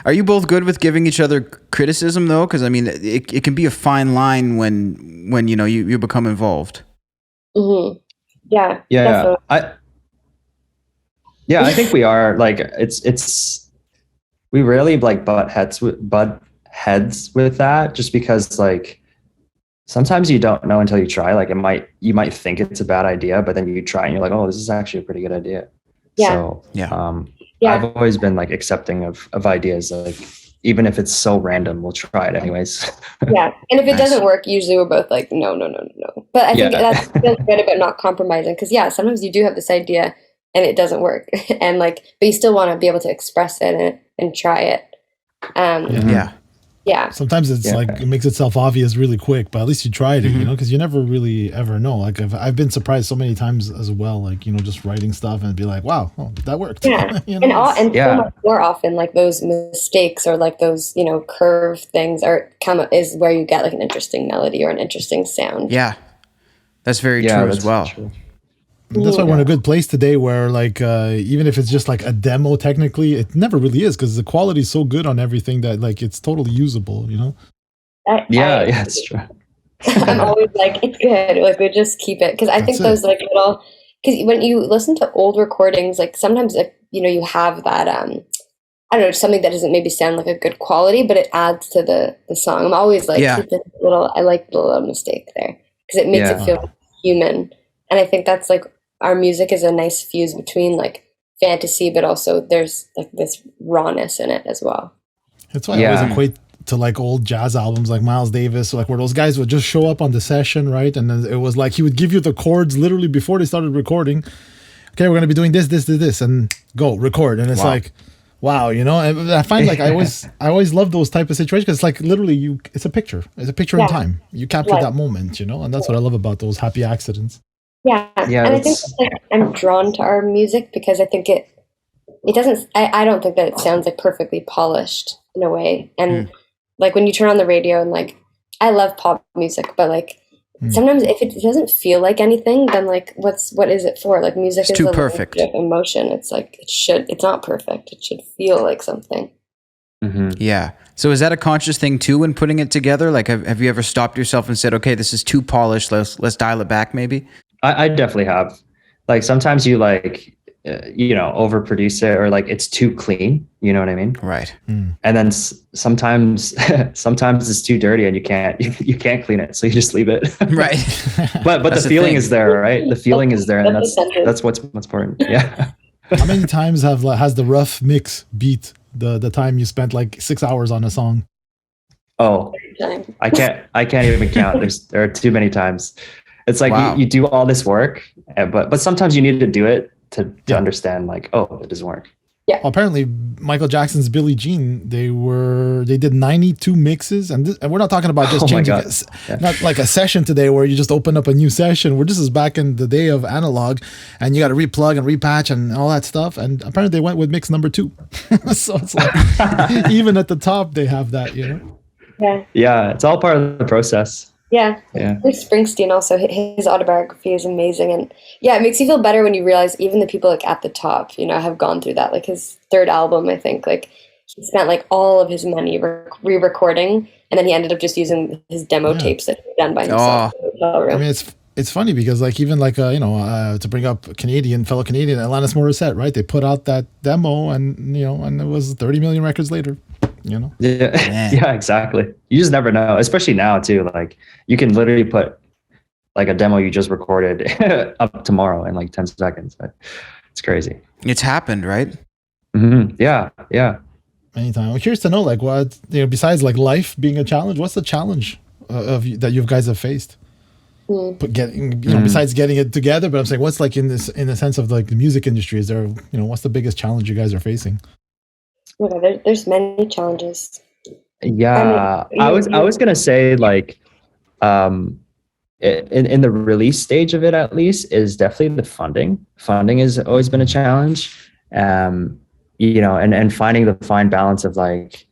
Are you both good with giving each other criticism though? Because I mean, it can be a fine line when you become involved. Mm-hmm. Yeah. Yeah, Definitely. I think we are like it's we really like butt heads with that, just because like sometimes you don't know until you try. Like you might think it's a bad idea, but then you try and you're like, oh, this is actually a pretty good idea. Yeah. So Yeah. I've always been like accepting of ideas, like even if it's so random, we'll try it anyways. Yeah. And if it doesn't work, usually we're both like, no. But I think that's feels good about not compromising, because sometimes you do have this idea and it doesn't work. And like, but you still want to be able to express it and try it. Yeah. Sometimes it's like it makes itself obvious really quick, but at least you tried it, because you never really ever know. Like I've been surprised so many times as well, like just writing stuff and be like, wow, that worked. Yeah. And so much more often, like those mistakes or like those curve things is where you get like an interesting melody or an interesting sound. Yeah, that's very true as well. True. That's why we're in a good place today where like even if it's just like a demo, technically it never really is, because the quality is so good on everything that like it's totally usable, Yeah, it's true. I'm always like, it's good, like we just keep it, because I think those like little, because when you listen to old recordings, like sometimes you have that I don't know, something that doesn't maybe sound like a good quality, but it adds to the song. I'm always like, keep this I like the little mistake there, because it makes it feel human. And I think that's like, our music is a nice fuse between like fantasy, but also there's like this rawness in it as well. That's why I always equate to like old jazz albums like Miles Davis, like where those guys would just show up on the session, right? And then it was like he would give you the chords literally before they started recording. Okay, we're going to be doing this, and go record. And it's like, wow, and I find like I always love those type of situations, because it's like literally it's a picture in time. You capture that moment, and that's what I love about those happy accidents. Yeah. And I think like, I'm drawn to our music because I think it doesn't, I don't think that it sounds like perfectly polished in a way. And like when you turn on the radio and like, I love pop music, but like sometimes if it doesn't feel like anything, then like what is it for? Like music is too perfect. Emotion. It's like, it's not perfect. It should feel like something. Mm-hmm. Yeah. So is that a conscious thing too when putting it together? Like have you ever stopped yourself and said, okay, this is too polished. Let's dial it back maybe? I definitely have. Like sometimes you like, overproduce it, or like it's too clean. You know what I mean? Right. And then sometimes it's too dirty and you can't clean it, so you just leave it. Right. but the feeling is there, right? The feeling is there, and that's what's important. Yeah. How many times has the rough mix beat the time you spent like 6 hours on a song? Oh, I can't even count. There are too many times. It's like you do all this work, but sometimes you need to do it to understand like, oh, it doesn't work. Yeah. Well, apparently Michael Jackson's Billie Jean, they did 92 mixes, and we're not talking about just changing not like a session today where you just open up a new session, where this is back in the day of analog and you got to replug and repatch and all that stuff. And apparently they went with mix number 2. So it's like, even at the top, they have that, Yeah. It's all part of the process. Yeah. Bruce Springsteen also, his autobiography is amazing, and it makes you feel better when you realize even the people like at the top, have gone through that. Like his third album, I think, like he spent like all of his money re-recording, and then he ended up just using his demo tapes that he'd done by himself. I mean, it's funny because like even like to bring up fellow Canadian Alanis Morissette, right? They put out that demo, and and it was 30 million records later. Yeah, exactly. You just never know, especially now too. Like you can literally put like a demo you just recorded up tomorrow in like 10 seconds. But it's crazy. It's happened, right? Mm-hmm. Yeah. Anytime. I'm curious to know, like, what besides like life being a challenge, what's the challenge that you guys have faced? Besides getting it together, but I'm saying, what's like in the sense of like the music industry? Is there, what's the biggest challenge you guys are facing? Okay, there's many challenges. Yeah, I was gonna say like, in the release stage of it, at least, is definitely the funding. Funding has always been a challenge. You know, and finding the fine balance of like,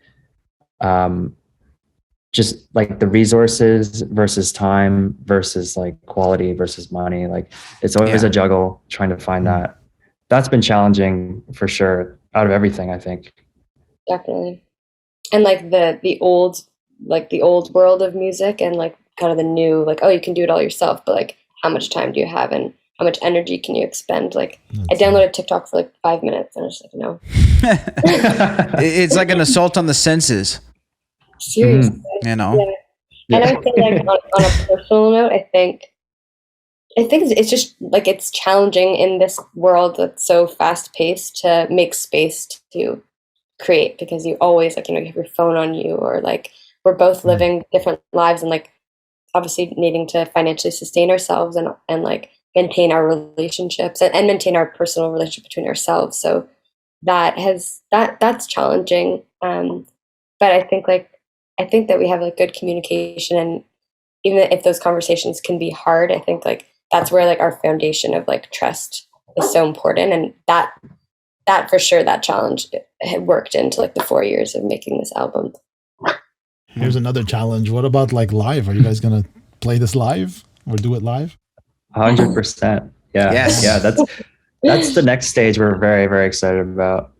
just like the resources versus time versus like quality versus money. Like it's always a juggle trying to find that. That's been challenging for sure out of everything, I think. Definitely. And like the old world of music and like kind of the new, like, oh, you can do it all yourself, but like how much time do you have and how much energy can you expend? Like I downloaded TikTok for like 5 minutes and I was like, no. It's like an assault on the senses. Seriously. You know? Yeah. And I would say like on a personal note, I think it's just like it's challenging in this world that's so fast paced to make space to create, because you always like, you know, you have your phone on you, or like we're both living different lives and like obviously needing to financially sustain ourselves and like maintain our relationships and maintain our personal relationship between ourselves. So that's challenging. But I think that we have like good communication, and even if those conversations can be hard, I think like that's where like our foundation of like trust is so important. And that for sure, that challenge had worked into like the 4 years of making this album. Here's another challenge. What about like live? Are you guys going to play this live or do it live? 100%. Yeah. Yes. Yeah. That's the next stage we're very, very excited about.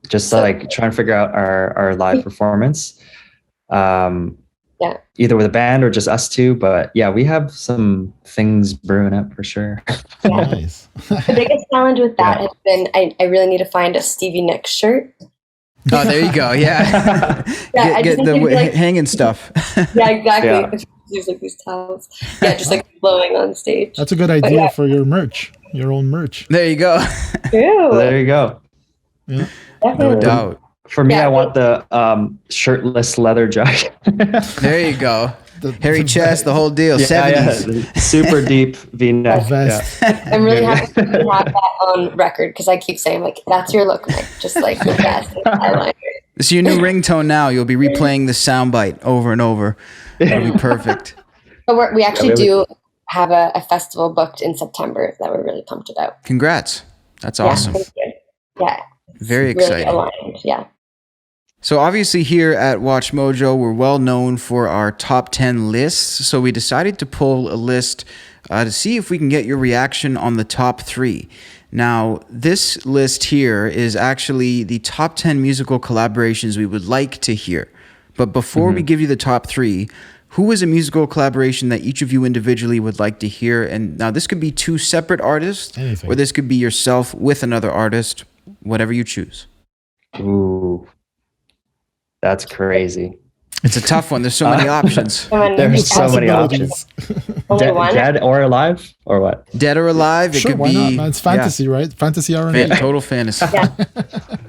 Just like trying to figure out our live performance. Either with a band or just us two. But yeah, we have some things brewing up for sure. Yeah. Nice. The biggest challenge with that has been I really need to find a Stevie Nicks shirt. Oh, there you go. Yeah. get the like, hanging stuff. Yeah, exactly. Yeah. There's like these towels. Yeah, just like blowing on stage. That's a good idea for your merch, your own merch. There you go. True. There you go. Yeah. Definitely. No doubt. For me, I want the shirtless leather jacket. There you go. Hairy chest, the whole deal. 70s. Yeah. Super deep V-neck. Vest. I'm really happy to have that on record, because I keep saying like that's your look, Mike. Just like the vest and eyeliner. It's your new ringtone now. You'll be replaying the soundbite over and over. It'll be perfect. But we actually do have a festival booked in September that we're really pumped about. Congrats. That's awesome. Thank you. Yeah. Very Really exciting. aligned. Yeah. So obviously here at Watch Mojo, we're well known for our top 10 lists. So we decided to pull a list to see if we can get your reaction on the top 3. Now, this list here is actually the top 10 musical collaborations we would like to hear. But before we give you the top 3, who is a musical collaboration that each of you individually would like to hear? And now this could be 2 separate artists, or this could be yourself with another artist, whatever you choose. Ooh. That's crazy. It's a tough one. There's so many options. There's so many options. Dead or alive, or what? Dead or alive. Sure, it could why be. not? It's fantasy, right? Fantasy R&B. Total fantasy. Yeah.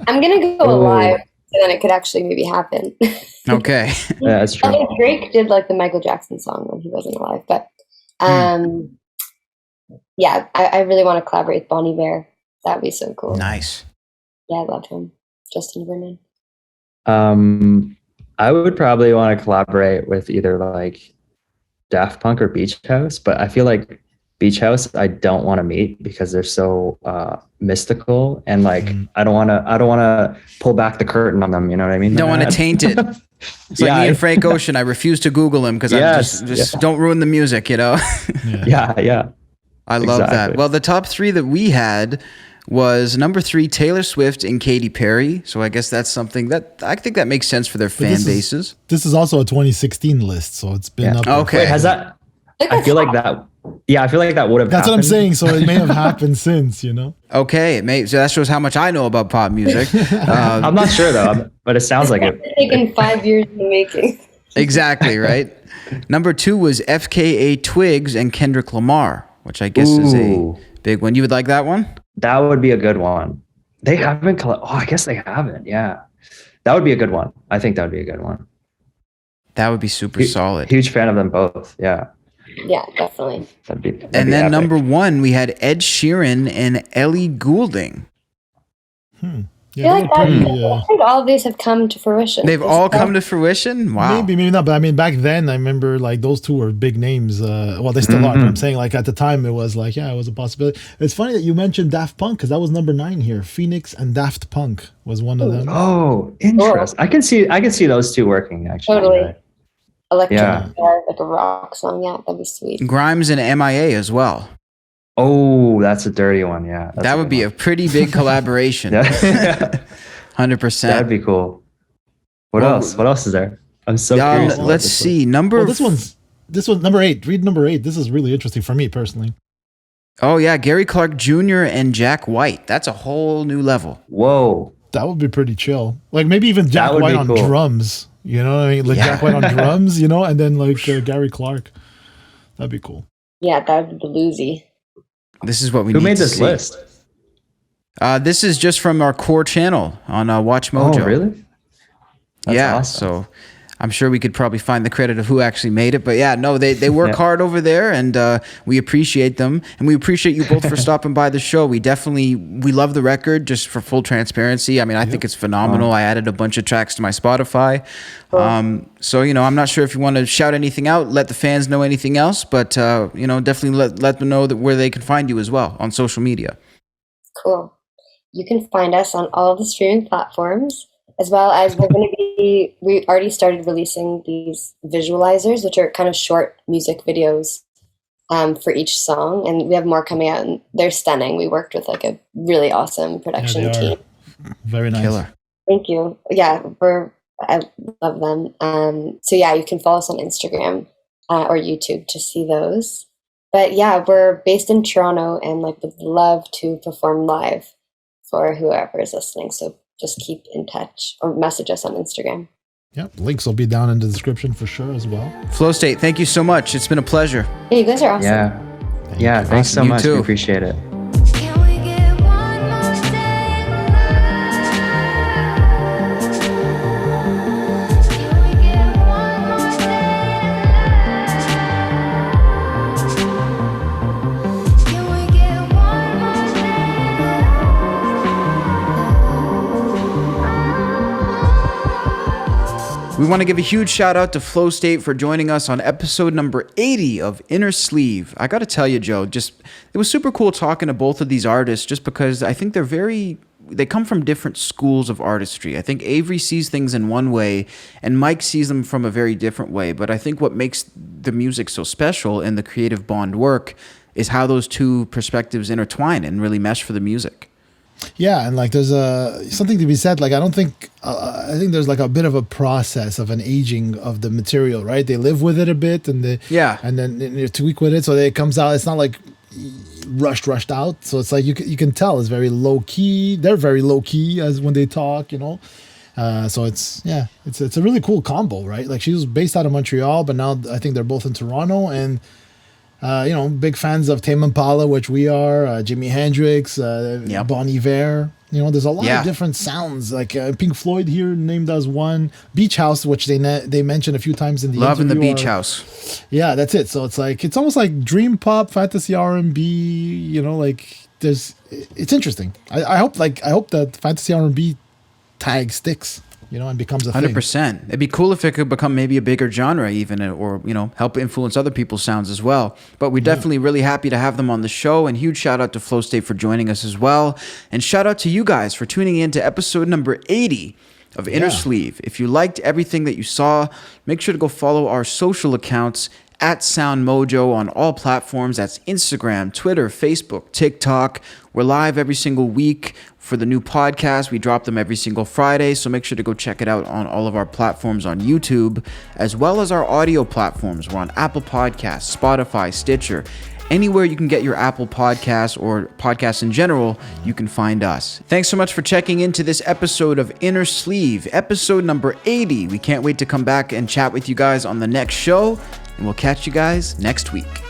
I'm gonna go alive, so then it could actually maybe happen. Okay. Yeah, that's true. I think Drake did like the Michael Jackson song when he wasn't alive, but yeah, I really want to collaborate with Bon Iver. That'd be so cool. Nice. Yeah, I love him. Justin Vernon. I would probably want to collaborate with either like Daft Punk or Beach House, but I feel like Beach House I don't want to meet because they're so mystical, and like I don't want to pull back the curtain on them. You know what I mean? Don't want to taint it. It's like me and Frank Ocean. I refuse to Google him because I just don't ruin the music. You know? Yeah. I love that. Well, the top 3 that we had was number 3, Taylor Swift and Katy Perry. So I guess that's something that I think that makes sense for their fan bases. This is also a 2016 list, so it's been up. Okay. Wait, has that? I feel like that. Yeah, I feel like that would have. That's happened. what I'm saying. So it may have happened since, you know. Okay, so that shows how much I know about pop music. I'm not sure though, but it sounds like it. It's taken 5 years in the making. Exactly right. Number 2 was FKA Twigs and Kendrick Lamar, which I guess is a big one. You would like that one? That would be a good one. They haven't. I guess they haven't. Yeah, that would be a good one. I think that would be a good one. That would be super solid. Huge fan of them both. Yeah. Yeah, definitely. That'd be then epic. number 1, we had Ed Sheeran and Ellie Goulding. I feel like I think all of these have come to fruition. They've all come to fruition? Wow. Maybe not, but I mean, back then, I remember like those two were big names. Well, they still are, but I'm saying like at the time, it was like, yeah, it was a possibility. It's funny that you mentioned Daft Punk because that was number 9 here. Phoenix and Daft Punk was one of them. Oh, interesting. I can see those two working actually. Totally. Right? Electric like a rock song. Yeah, that'd be sweet. Grimes and MIA as well. Oh, that's a dirty one. Yeah. That would be a pretty big collaboration. 100%. That'd be cool. What else? What else is there? I'm so curious. Let's see. This one's number 8. Read number 8. This is really interesting for me personally. Oh yeah, Gary Clark Jr. and Jack White. That's a whole new level. Whoa. That would be pretty chill. Like maybe even Jack White on drums. You know what I mean? Like Jack White on drums, you know, and then like Gary Clark. That'd be cool. Yeah, that would be bluesy. This is what we Who need made to this see. list? This is just from our core channel on Watch Mojo. Oh, really? That's awesome. So I'm sure we could probably find the credit of who actually made it. But yeah, no, they work hard over there, and we appreciate them. And we appreciate you both for stopping by the show. We love the record, just for full transparency. I mean, I think it's phenomenal. I added a bunch of tracks to my Spotify. So, you know, I'm not sure if you want to shout anything out, let the fans know anything else, but, you know, definitely let them know that where they can find you as well on social media. Cool. You can find us on all of the streaming platforms, as well as we already started releasing these visualizers, which are kind of short music videos for each song. And we have more coming out, and they're stunning. We worked with like a really awesome production team. Very nice. Killer. Thank you. Yeah, I love them. So yeah, you can follow us on Instagram or YouTube to see those. But yeah, we're based in Toronto and like would love to perform live for whoever is listening. So just keep in touch or message us on Instagram. Yep, links will be down in the description for sure as well. Flõstate, thank you so much. It's been a pleasure. Yeah, you guys are awesome. Yeah, thanks so You much. too. We appreciate it. Can we get one more day alive? Can we get one more day alive? Can we get one more day alive? We want to give a huge shout out to Flõstate for joining us on episode number 80 of Innersleeve. I got to tell you, Joe, it was super cool talking to both of these artists just because I think they come from different schools of artistry. I think Avery sees things in one way and Mike sees them from a very different way. But I think what makes the music so special and the creative bond work is how those two perspectives intertwine and really mesh for the music. Yeah, and like there's something to be said. Like I think there's like a bit of a process of an aging of the material, right? They live with it a bit, and and then you tweak with it, so that it comes out. It's not like rushed out. So it's like you can tell it's very low key. They're very low key as when they talk, you know. So it's a really cool combo, right? Like she was based out of Montreal, but now I think they're both in Toronto, and you know, big fans of Tame Impala, which we are, Jimi Hendrix, Bon Iver. You know, there's a lot of different sounds. Like Pink Floyd here named as one. Beach House, which they mentioned a few times in the Loving interview. the Beach House. Yeah, that's it. So it's almost like dream pop, fantasy R&B. You know, like it's interesting. I hope that fantasy R&B tag sticks. You know, and becomes a 100%. thing. It'd be cool if it could become maybe a bigger genre even, or, you know, help influence other people's sounds as well. But we're definitely really happy to have them on the show, and huge shout out to Flõstate for joining us as well. And shout out to you guys for tuning in to episode number 80 of Innersleeve. If you liked everything that you saw, make sure to go follow our social accounts at SoundMojo on all platforms. That's Instagram, Twitter, Facebook, TikTok. We're live every single week for the new podcast. We drop them every single Friday, so make sure to go check it out on all of our platforms on YouTube, as well as our audio platforms. We're on Apple Podcasts, Spotify, Stitcher. Anywhere you can get your Apple Podcasts or podcasts in general, you can find us. Thanks so much for checking into this episode of Innersleeve, episode number 80. We can't wait to come back and chat with you guys on the next show, and we'll catch you guys next week.